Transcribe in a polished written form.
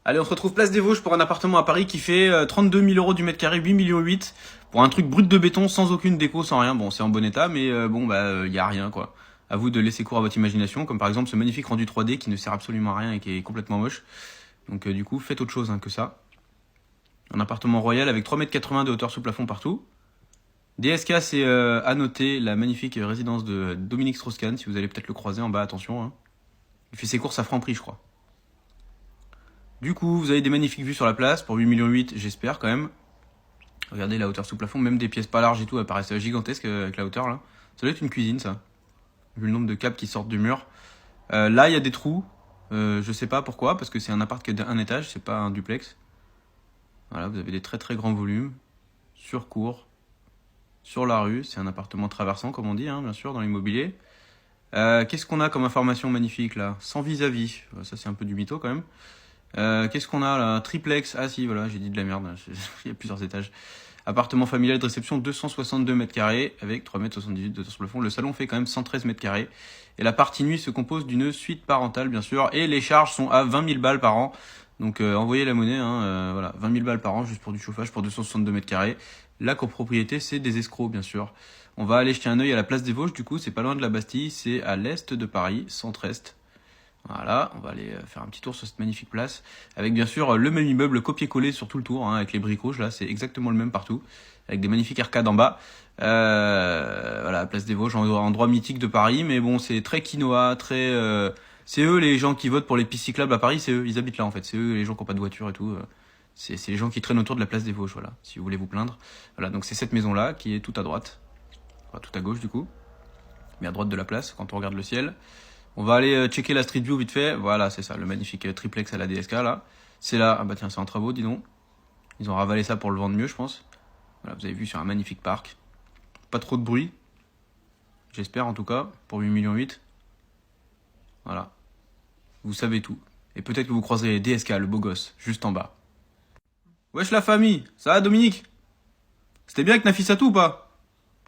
Allez, on se retrouve place des Vosges pour un appartement à Paris qui fait 32 000 euros du mètre carré, 8 millions 8 pour un truc brut de béton sans aucune déco, sans rien. Bon, c'est en bon état, mais y a rien quoi. À vous de laisser cours à votre imagination, comme par exemple ce magnifique rendu 3D qui ne sert absolument à rien et qui est complètement moche. Donc du coup, faites autre chose que ça. Un appartement royal avec 3,80 m de hauteur sous plafond partout. DSK, c'est à noter la magnifique résidence de Dominique Strauss-Kahn, si vous allez peut-être le croiser en bas, attention. Hein. Il fait ses courses à Franprix, je crois. Du coup, vous avez des magnifiques vues sur la place, pour 8 millions 8, j'espère quand même. Regardez la hauteur sous plafond, même des pièces pas larges et tout, elles paraissent gigantesques avec la hauteur là. Ça doit être une cuisine ça, vu le nombre de câbles qui sortent du mur. Là, il y a des trous, je sais pas pourquoi, parce que c'est un appart qui est d'un étage, c'est pas un duplex. Voilà, vous avez des très très grands volumes, sur cour, sur la rue, c'est un appartement traversant comme on dit, hein, bien sûr, dans l'immobilier. Qu'est-ce qu'on a comme information magnifique là? Sans vis-à-vis, ça c'est un peu du mytho quand même. Qu'est-ce qu'on a là? Triplex, ah si voilà, j'ai dit de la merde, il y a plusieurs étages. Appartement familial de réception 262 mètres carrés avec 3,78 m de hauteur sur le plafond. Le salon fait quand même 113 mètres carrés. Et la partie nuit se compose d'une suite parentale bien sûr. Et les charges sont à 20 000 balles par an. Donc envoyez la monnaie, hein, voilà, 20 000 balles par an juste pour du chauffage pour 262 mètres carrés. La copropriété c'est des escrocs bien sûr. On va aller jeter un œil à la place des Vosges du coup, c'est pas loin de la Bastille, c'est à l'est de Paris, centre-est. Voilà, on va aller faire un petit tour sur cette magnifique place, avec bien sûr le même immeuble copié-collé sur tout le tour, hein, avec les briques rouges, là c'est exactement le même partout, avec des magnifiques arcades en bas. Voilà, place des Vosges, endroit mythique de Paris, mais bon c'est très quinoa, très... c'est eux les gens qui votent pour les pistes cyclables à Paris, c'est eux, ils habitent là en fait, c'est eux les gens qui n'ont pas de voiture et tout. C'est les gens qui traînent autour de la place des Vosges, voilà, si vous voulez vous plaindre. Voilà, donc c'est cette maison-là qui est tout à droite, enfin tout à gauche du coup, mais à droite de la place quand on regarde le ciel. On va aller checker la Street View vite fait. Voilà, c'est ça, le magnifique triplex à la DSK là. C'est là, ah bah tiens, c'est en travaux, dis donc. Ils ont ravalé ça pour le vendre mieux, je pense. Voilà, vous avez vu sur un magnifique parc. Pas trop de bruit. J'espère en tout cas, pour 8 millions 8. Voilà. Vous savez tout. Et peut-être que vous croiserez DSK, le beau gosse, juste en bas. Wesh la famille, ça va Dominique? C'était bien avec Nafissatou ou pas?